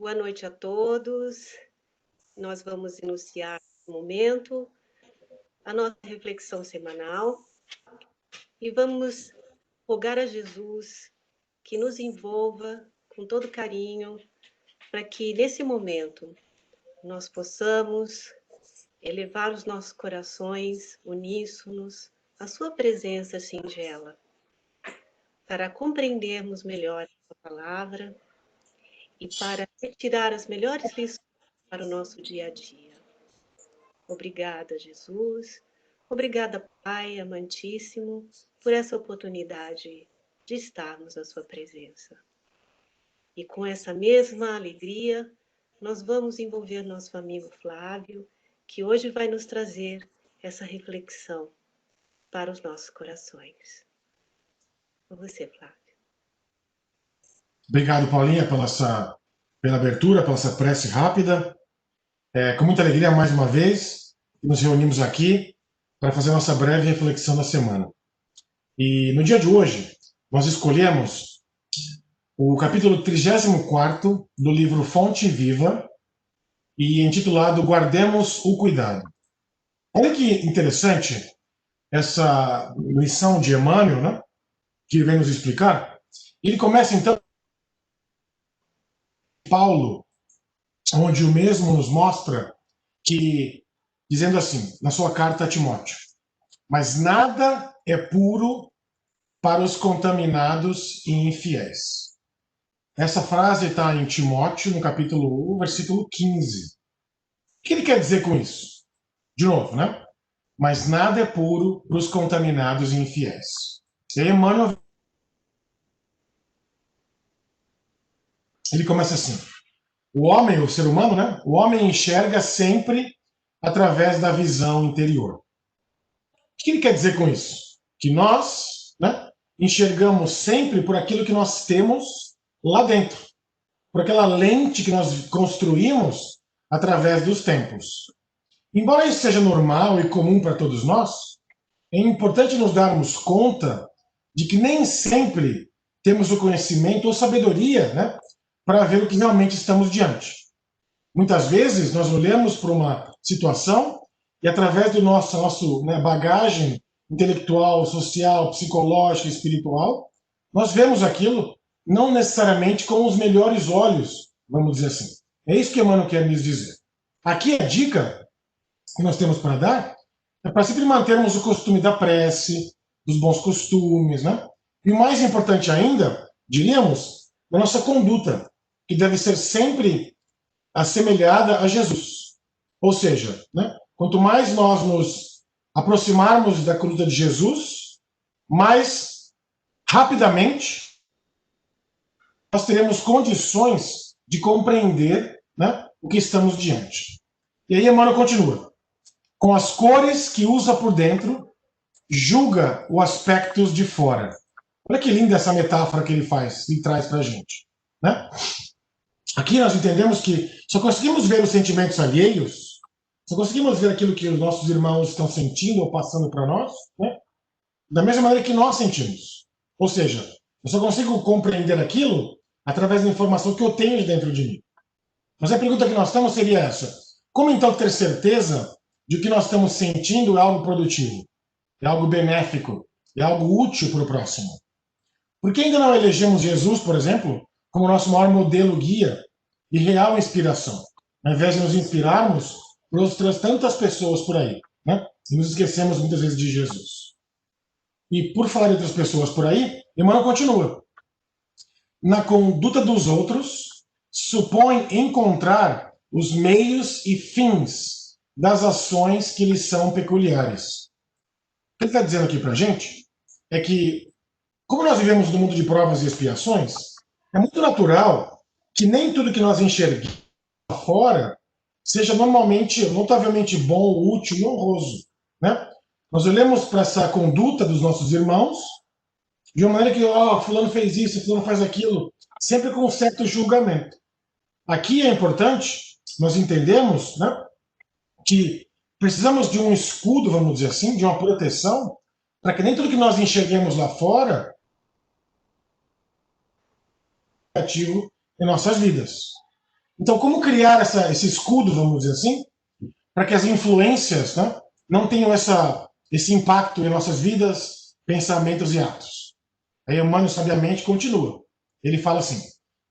Boa noite a todos. Nós vamos iniciar no momento a nossa reflexão semanal e vamos rogar a Jesus que nos envolva com todo carinho para que nesse momento nós possamos elevar os nossos corações uníssonos à sua presença singela, para compreendermos melhor a palavra e para retirar as melhores lições para o nosso dia a dia. Obrigada, Jesus. Obrigada, Pai amantíssimo, por essa oportunidade de estarmos na sua presença. E com essa mesma alegria, nós vamos envolver nosso amigo Flávio, que hoje vai nos trazer essa reflexão para os nossos corações. Com você, Flávio. Obrigado, Paulinha, pela abertura, pela essa prece rápida. Com muita alegria, mais uma vez, nos reunimos aqui para fazer nossa breve reflexão da semana. E no dia de hoje, nós escolhemos o capítulo 34 do livro Fonte Viva, e intitulado Guardemos o Cuidado. Olha que interessante essa lição de Emmanuel, né, que vem nos explicar. Ele começa, então, Paulo, onde o mesmo nos mostra que, dizendo assim, na sua carta a Timóteo, mas nada é puro para os contaminados e infiéis. Essa frase está em Timóteo, no capítulo 1, versículo 15. O que ele quer dizer com isso? De novo, né? Mas nada é puro para os contaminados e infiéis. E aí Emmanuel, ele começa assim. O homem, o ser humano, né? O homem enxerga sempre através da visão interior. O que ele quer dizer com isso? Que nós, né, enxergamos sempre por aquilo que nós temos lá dentro, por aquela lente que nós construímos através dos tempos. Embora isso seja normal e comum para todos nós, é importante nos darmos conta de que nem sempre temos o conhecimento ou sabedoria, né, para ver o que realmente estamos diante. Muitas vezes nós olhamos para uma situação e através do nosso bagagem intelectual, social, psicológica, espiritual, nós vemos aquilo não necessariamente com os melhores olhos, vamos dizer assim. É isso que Emmanuel quer nos dizer. Aqui a dica que nós temos para dar é para sempre mantermos o costume da prece, dos bons costumes, né? E o mais importante ainda, diríamos, da nossa conduta, que deve ser sempre assemelhada a Jesus. Ou seja, né, quanto mais nós nos aproximarmos da conduta de Jesus, mais rapidamente nós teremos condições de compreender, né, o que estamos diante. E aí Emmanuel continua. Com as cores que usa por dentro, julga os aspectos de fora. Olha que linda essa metáfora que ele traz para a gente, né? Aqui nós entendemos que só conseguimos ver os sentimentos alheios, só conseguimos ver aquilo que os nossos irmãos estão sentindo ou passando para nós, né, da mesma maneira que nós sentimos. Ou seja, eu só consigo compreender aquilo através da informação que eu tenho dentro de mim. Mas a pergunta que nós temos seria essa. Como então ter certeza de que o que nós estamos sentindo é algo produtivo, é algo benéfico, é algo útil para o próximo? Por que ainda não elegemos Jesus, por exemplo, como nosso maior modelo guia e real inspiração, ao invés de nos inspirarmos por outras tantas pessoas por aí, né? E nos esquecemos muitas vezes de Jesus. E por falar de outras pessoas por aí, Emmanuel continua. Na conduta dos outros, supõe encontrar os meios e fins das ações que lhes são peculiares. O que ele está dizendo aqui para a gente é que, como nós vivemos no mundo de provas e expiações, é muito natural que nem tudo que nós enxergamos lá fora seja notavelmente bom, útil e honroso, né? Nós olhamos para essa conduta dos nossos irmãos de uma maneira que, fulano fez isso, fulano faz aquilo, sempre com um certo julgamento. Aqui é importante nós entendemos, né, que precisamos de um escudo, vamos dizer assim, de uma proteção, para que nem tudo que nós enxerguemos lá fora ativo em nossas vidas. Então, como criar esse escudo, vamos dizer assim, para que as influências, né, não tenham esse impacto em nossas vidas, pensamentos e atos? Aí Emmanuel sabiamente continua. Ele fala assim: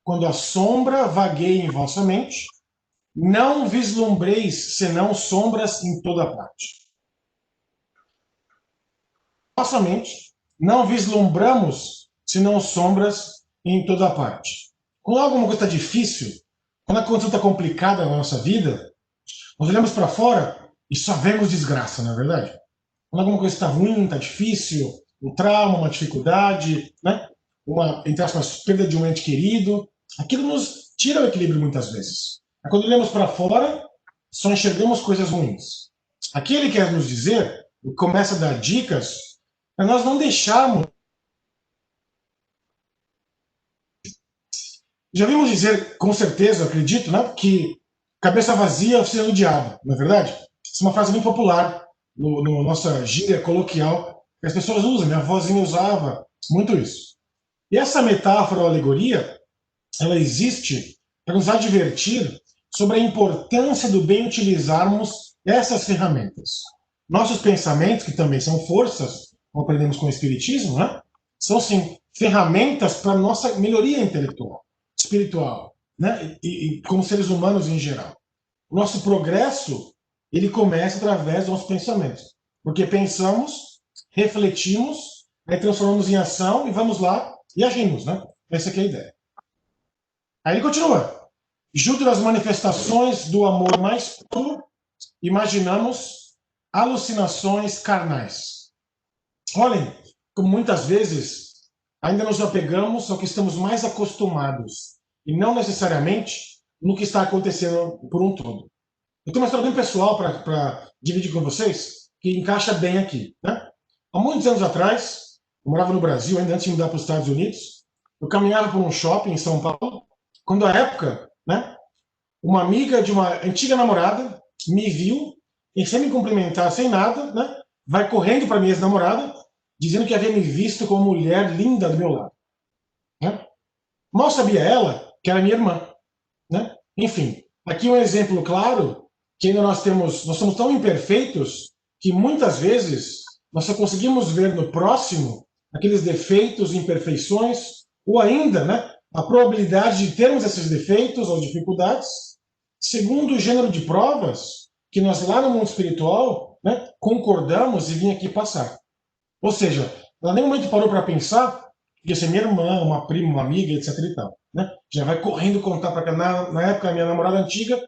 quando a sombra vagueia em vossa mente, não vislumbreis senão sombras em toda parte. Nossa mente, não vislumbramos senão sombras em toda parte. Quando alguma coisa está difícil, quando a condição está complicada na nossa vida, nós olhamos para fora e só vemos desgraça, não é verdade? Quando alguma coisa está ruim, está difícil, um trauma, uma dificuldade, né? Entre aspas, perda de um ente querido, aquilo nos tira o equilíbrio muitas vezes. Quando olhamos para fora, só enxergamos coisas ruins. Aqui ele quer nos dizer, começa a dar dicas, para nós não deixarmos. Já vimos dizer, com certeza, acredito, né, que cabeça vazia é oficina do diabo, não é verdade? Isso é uma frase muito popular no nossa gíria coloquial, que as pessoas usam, minha avózinha usava muito isso. E essa metáfora ou alegoria, ela existe para nos advertir sobre a importância do bem utilizarmos essas ferramentas. Nossos pensamentos, que também são forças, como aprendemos com o Espiritismo, né? São, sim, ferramentas para a nossa melhoria intelectual, espiritual, né? E como seres humanos em geral. O nosso progresso, ele começa através dos nossos pensamentos. Porque pensamos, refletimos, aí transformamos em ação e vamos lá e agimos, né? Essa aqui é a ideia. Aí ele continua. Junto das manifestações do amor mais puro, imaginamos alucinações carnais. Olhem, como muitas vezes ainda nos apegamos ao que estamos mais acostumados e não necessariamente no que está acontecendo por um todo. Eu tenho uma história bem pessoal para dividir com vocês que encaixa bem aqui. Né? Há muitos anos atrás, eu morava no Brasil, ainda antes de mudar para os Estados Unidos, eu caminhava por um shopping em São Paulo, quando à época, né, uma amiga de uma antiga namorada me viu e sem me cumprimentar, sem nada, né, vai correndo para minha ex-namorada, dizendo que havia me visto como mulher linda do meu lado. Né? Mal sabia ela que era minha irmã. Né? Enfim, aqui um exemplo claro que ainda nós somos tão imperfeitos que muitas vezes nós só conseguimos ver no próximo aqueles defeitos, imperfeições, ou ainda, né, a probabilidade de termos esses defeitos ou dificuldades, segundo o gênero de provas que nós lá no mundo espiritual, né, concordamos e vim aqui passar. Ou seja, ela nem momento parou para pensar que ia ser minha irmã, uma prima, uma amiga, etc. e tal. Né? Já vai correndo contar para na época a minha namorada antiga,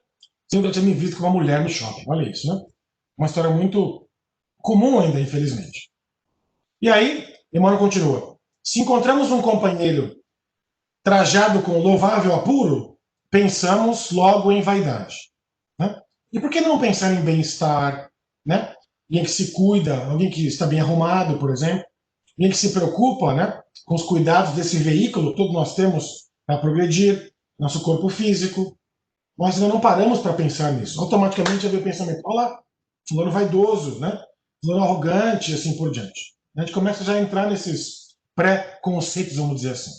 sempre tinha me visto com uma mulher no shopping. Olha isso, né? Uma história muito comum ainda, infelizmente. E aí, Emmanuel continua. Se encontramos um companheiro trajado com louvável apuro, pensamos logo em vaidade. Né? E por que não pensar em bem-estar, né? Alguém que se cuida, alguém que está bem arrumado, por exemplo, alguém que se preocupa, né, com os cuidados desse veículo que todos nós temos para progredir, nosso corpo físico. Nós ainda não paramos para pensar nisso. Automaticamente já vem o pensamento, olha lá, fulano vaidoso, né? Fulano arrogante, e assim por diante. A gente começa já a entrar nesses pré-conceitos, vamos dizer assim.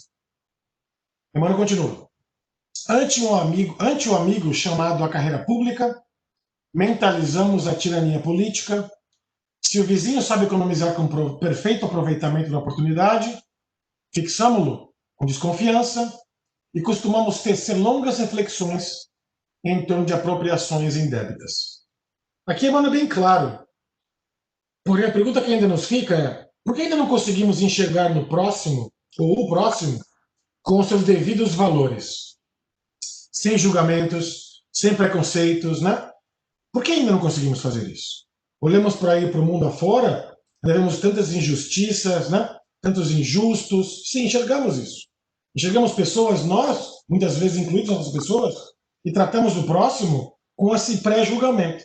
Emmanuel continua. Ante o amigo chamado à carreira pública, mentalizamos a tirania política. Se o vizinho sabe economizar com perfeito aproveitamento da oportunidade, fixamo-lo com desconfiança e costumamos tecer longas reflexões em torno de apropriações indébitas. Aqui Emmanuel é bem claro, porque a pergunta que ainda nos fica é: por que ainda não conseguimos enxergar no próximo, ou o próximo, com os seus devidos valores? Sem julgamentos, sem preconceitos, né? Por que ainda não conseguimos fazer isso? Olhamos para ir para o mundo afora, vemos tantas injustiças, né? Tantos injustos. Sim, enxergamos isso. Enxergamos pessoas, nós, muitas vezes incluídos outras pessoas, e tratamos o próximo com esse pré-julgamento.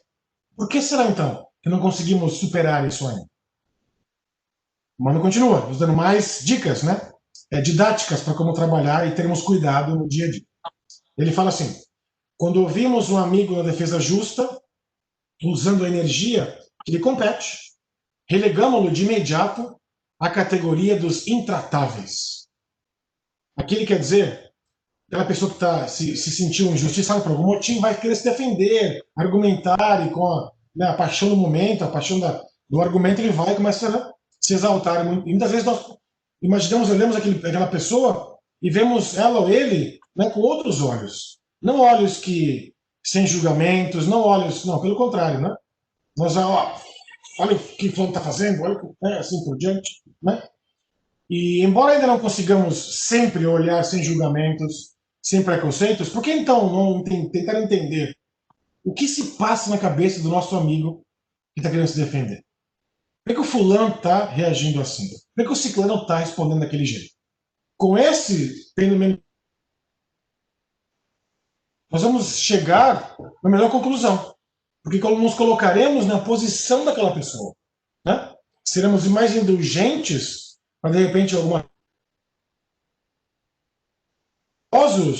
Por que será, então, que não conseguimos superar isso ainda? O Mano continua, nos dando mais dicas, né? Didáticas para como trabalhar e termos cuidado no dia a dia. Ele fala assim: quando ouvimos um amigo na defesa justa, usando a energia que lhe compete, relegamo-lo de imediato à categoria dos intratáveis. Aqui ele quer dizer aquela pessoa que se sentiu injustiçada por algum motivo vai querer se defender, argumentar e com a paixão do momento, a paixão do argumento, ele vai e começa a se exaltar. E muitas vezes nós imaginamos, olhamos aquela pessoa e vemos ela ou ele, né, com outros olhos. Não olhos que sem julgamentos, não olhos, não, pelo contrário, né? Nós, olha o que o fulano está fazendo, olha assim por diante, né? E embora ainda não consigamos sempre olhar sem julgamentos, sem preconceitos, por que então não tentar entender o que se passa na cabeça do nosso amigo que está querendo se defender? Por que o fulano está reagindo assim? Por que o ciclano está respondendo daquele jeito? Com esse entendimento, nós vamos chegar na melhor conclusão. Porque nos colocaremos na posição daquela pessoa. Né? Seremos mais indulgentes para, de repente, alguma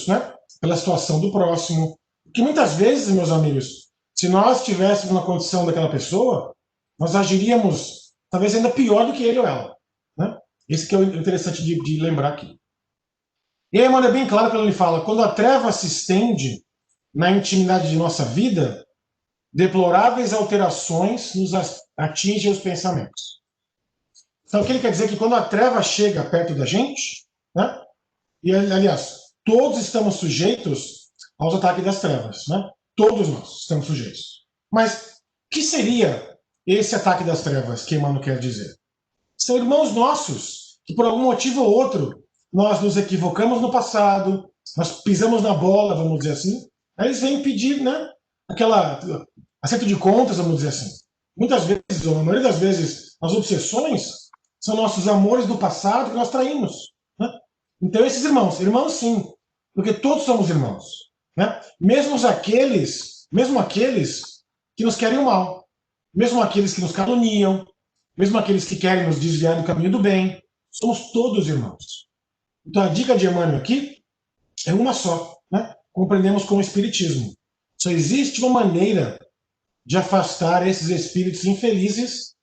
né, pela situação do próximo. Que muitas vezes, meus amigos, se nós estivéssemos na condição daquela pessoa, nós agiríamos talvez ainda pior do que ele ou ela. Né? Esse que é o interessante de lembrar aqui. E aí, Emmanuel é bem claro quando ele fala: quando a treva se estende na intimidade de nossa vida, deploráveis alterações nos atingem os pensamentos. Então, o que ele quer dizer é que quando a treva chega perto da gente, né, e aliás, todos estamos sujeitos aos ataques das trevas, né? Todos nós estamos sujeitos. Mas o que seria esse ataque das trevas que Emmanuel quer dizer? São irmãos nossos que, por algum motivo ou outro, nós nos equivocamos no passado, nós pisamos na bola, vamos dizer assim, aí eles vêm pedir, né, aquela acerto de contas, vamos dizer assim. Muitas vezes, ou na maioria das vezes, as obsessões são nossos amores do passado que nós traímos. Né? Então, esses irmãos sim, porque todos somos irmãos. Né? Mesmo aqueles que nos querem o mal, mesmo aqueles que nos caluniam, mesmo aqueles que querem nos desviar do caminho do bem, somos todos irmãos. Então, a dica de Emmanuel aqui é uma só. Né? Compreendemos com o Espiritismo. Só existe uma maneira de afastar esses espíritos infelizes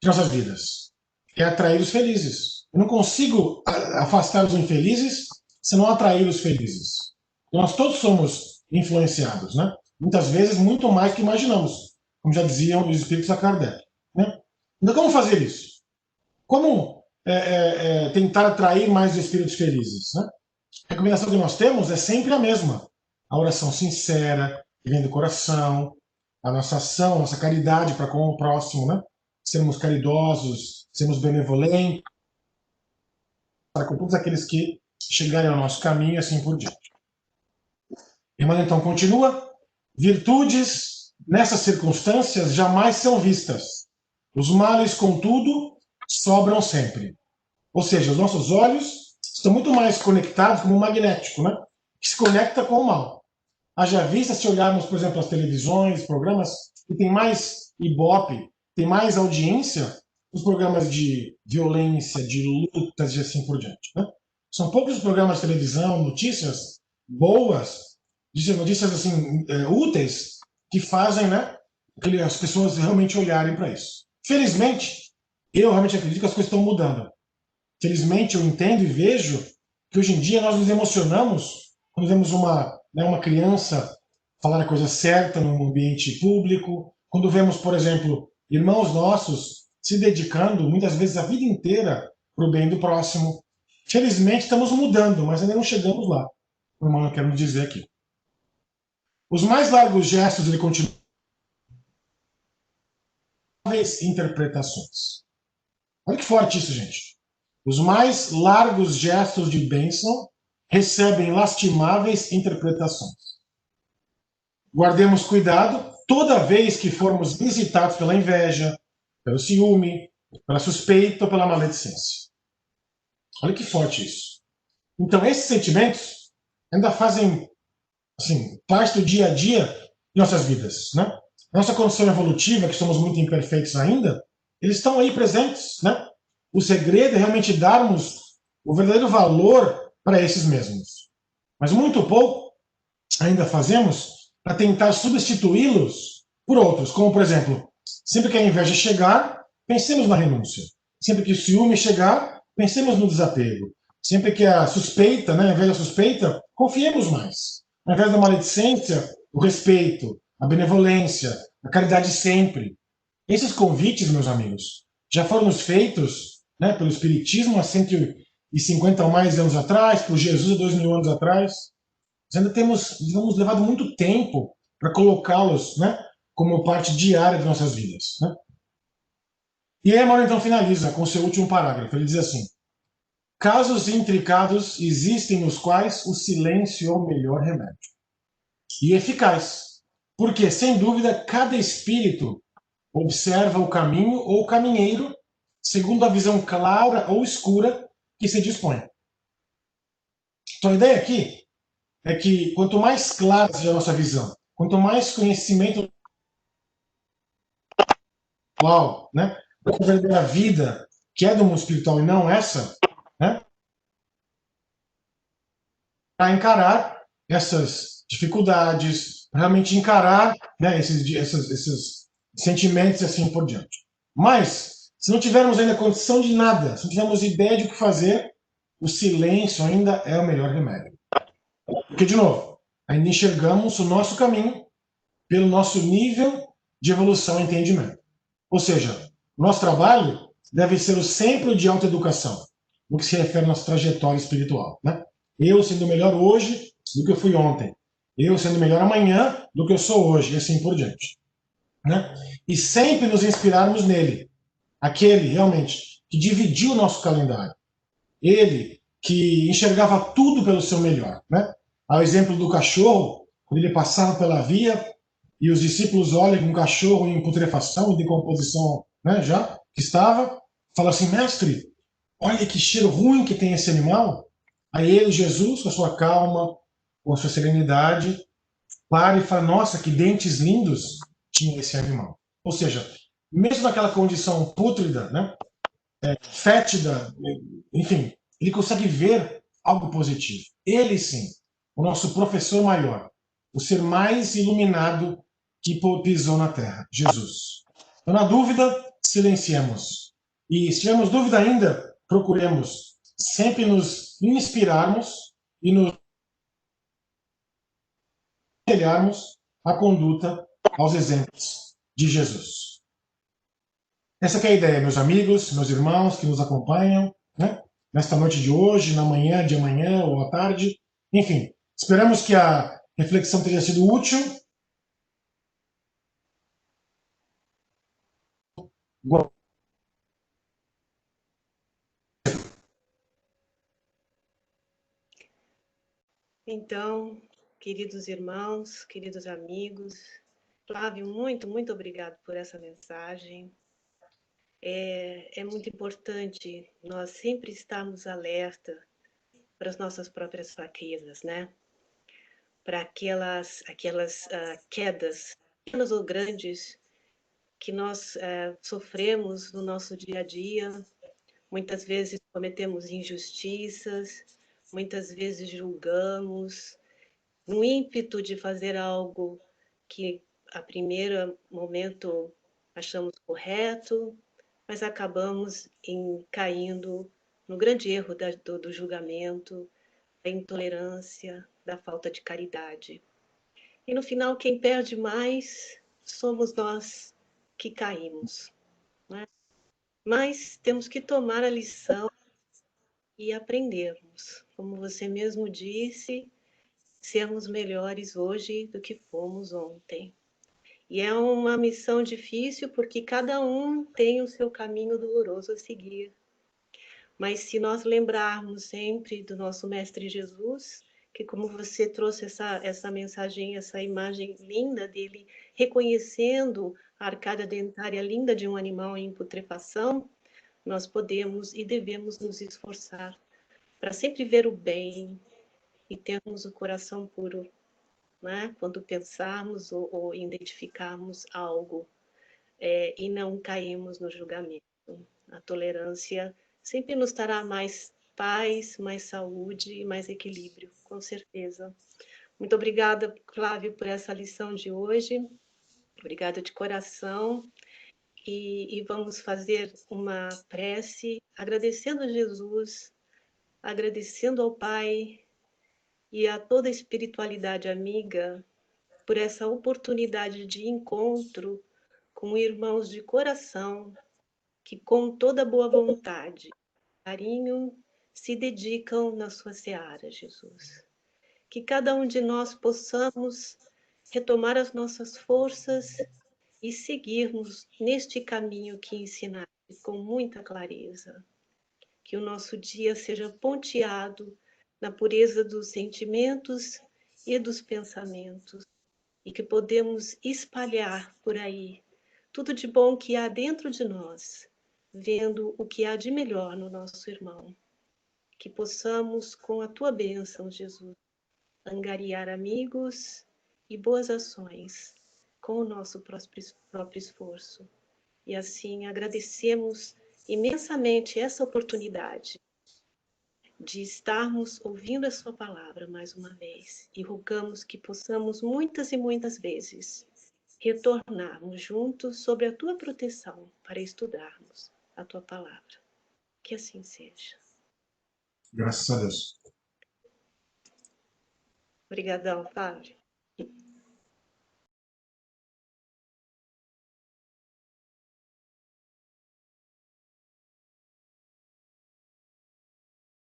de nossas vidas. É atrair os felizes. Eu não consigo afastar os infelizes se não atrair os felizes. Nós todos somos influenciados, né? Muitas vezes muito mais do que imaginamos, como já diziam os espíritos da Kardec. Né? Então, como fazer isso? Como tentar atrair mais espíritos felizes? Né? A recomendação que nós temos é sempre a mesma. A oração sincera, que vem do coração, a nossa ação, a nossa caridade para com o próximo, né? Sermos caridosos, sermos benevolentes para com todos aqueles que chegarem ao nosso caminho e assim por diante. Emmanuel então continua: virtudes nessas circunstâncias jamais são vistas. Os males, contudo, sobram sempre. Ou seja, os nossos olhos estão muito mais conectados como um magnético, né? Que se conecta com o mal. Haja vista se olharmos, por exemplo, as televisões, programas que tem mais ibope, tem mais audiência, os programas de violência, de lutas e assim por diante. Né? São poucos os programas de televisão, notícias boas, notícias assim, úteis, que fazem, né, as pessoas realmente olharem para isso. Felizmente, eu realmente acredito que as coisas estão mudando. Felizmente, eu entendo e vejo que hoje em dia nós nos emocionamos quando vemos uma criança falar a coisa certa num ambiente público, quando vemos, por exemplo, irmãos nossos se dedicando muitas vezes a vida inteira para o bem do próximo. Felizmente estamos mudando, mas ainda não chegamos lá. O irmão quer nos dizer aqui. Os mais largos gestos, ele continua, interpretações. Olha que forte isso, gente. Os mais largos gestos de bênção recebem lastimáveis interpretações. Guardemos cuidado toda vez que formos visitados pela inveja, pelo ciúme, pela suspeita ou pela maledicência. Olha que forte isso. Então, esses sentimentos ainda fazem assim, parte do dia a dia de nossas vidas. Né? Nossa condição evolutiva, que somos muito imperfeitos ainda, eles estão aí presentes. Né? O segredo é realmente darmos o verdadeiro valor para esses mesmos. Mas muito pouco ainda fazemos para tentar substituí-los por outros. Como, por exemplo, sempre que a inveja chegar, pensemos na renúncia. Sempre que o ciúme chegar, pensemos no desapego. Sempre que a suspeita, né, a inveja suspeita, Confiemos mais. Ao invés da maledicência, o respeito, a benevolência, a caridade sempre. Esses convites, meus amigos, já foram nos feitos, né, pelo Espiritismo há 150 ou mais anos atrás, por Jesus há 2000 anos atrás. Nós ainda temos levado muito tempo para colocá-los, né, como parte diária de nossas vidas. Né? E aí, Emmanuel então finaliza com o seu último parágrafo. Ele diz assim: casos intricados existem nos quais o silêncio é o melhor remédio. E eficaz. Porque, sem dúvida, cada espírito observa o caminho ou o caminheiro segundo a visão clara ou escura que se dispõe. Então, a ideia aqui é que quanto mais clara seja a nossa visão, quanto mais conhecimento espiritual, né, da vida que é do mundo espiritual e não essa, né, para encarar essas dificuldades, realmente encarar, né, esses sentimentos e assim por diante. Mas, se não tivermos ainda condição de nada, se não tivermos ideia de o que fazer, o silêncio ainda é o melhor remédio. Porque, de novo, ainda enxergamos o nosso caminho pelo nosso nível de evolução e entendimento. Ou seja, o nosso trabalho deve ser o sempre de autoeducação, no que se refere à nossa trajetória espiritual. Né? Eu sendo melhor hoje do que eu fui ontem. Eu sendo melhor amanhã do que eu sou hoje, e assim por diante. Né? E sempre nos inspirarmos nele, aquele realmente que dividiu o nosso calendário, ele que enxergava tudo pelo seu melhor. Né? Ao exemplo do cachorro, quando ele passava pela via e os discípulos olham um cachorro em putrefação, em decomposição, né, já que estava, fala assim: mestre, olha que cheiro ruim que tem esse animal. Aí ele, Jesus, com a sua calma, com a sua serenidade, para e fala: nossa, que dentes lindos tinha esse animal. Ou seja, mesmo naquela condição pútrida, né, fétida, enfim, ele consegue ver algo positivo. Ele sim, o nosso professor maior, o ser mais iluminado que pisou na terra, Jesus. Então, na dúvida, silenciemos. E se tivermos dúvida ainda, procuremos sempre nos inspirarmos e nos espelharmos a conduta aos exemplos de Jesus. Essa é a ideia, meus amigos, meus irmãos que nos acompanham, né? Nesta noite de hoje, na manhã, de amanhã ou à tarde. Enfim, esperamos que a reflexão tenha sido útil. Então, queridos irmãos, queridos amigos, Flávio, muito obrigado por essa mensagem. É muito importante nós sempre estarmos alerta para as nossas próprias fraquezas, né? Para aquelas quedas, pequenas ou grandes, que nós sofremos no nosso dia a dia. Muitas vezes cometemos injustiças, muitas vezes julgamos, no ímpeto de fazer algo que a primeiro momento achamos correto, mas acabamos caindo no grande erro do julgamento, da intolerância, da falta de caridade. E no final, quem perde mais somos nós que caímos. Né? Mas temos que tomar a lição e aprendermos. Como você mesmo disse, sermos melhores hoje do que fomos ontem. E é uma missão difícil porque cada um tem o seu caminho doloroso a seguir. Mas se nós lembrarmos sempre do nosso Mestre Jesus, que como você trouxe essa mensagem, essa imagem linda dele, reconhecendo a arcada dentária linda de um animal em putrefação, nós podemos e devemos nos esforçar para sempre ver o bem e termos o coração puro, né? Quando pensarmos ou identificarmos algo e não caímos no julgamento. A tolerância sempre nos dará mais paz, mais saúde e mais equilíbrio, com certeza. Muito obrigada, Flávio, por essa lição de hoje. Obrigada de coração. E vamos fazer uma prece agradecendo a Jesus, agradecendo ao Pai e a toda a espiritualidade amiga por essa oportunidade de encontro com irmãos de coração que, com toda boa vontade, carinho, se dedicam na sua seara, Jesus. Que cada um de nós possamos retomar as nossas forças e seguirmos neste caminho que ensinaste com muita clareza. Que o nosso dia seja ponteado na pureza dos sentimentos e dos pensamentos, e que podemos espalhar por aí tudo de bom que há dentro de nós, vendo o que há de melhor no nosso irmão. Que possamos, com a tua bênção, Jesus, angariar amigos e boas ações com o nosso próprio esforço. E assim agradecemos imensamente essa oportunidade de estarmos ouvindo a sua palavra mais uma vez e rogamos que possamos muitas e muitas vezes retornarmos juntos sobre a tua proteção para estudarmos a tua palavra. Que assim seja. Graças a Deus. Obrigadão, Fábio.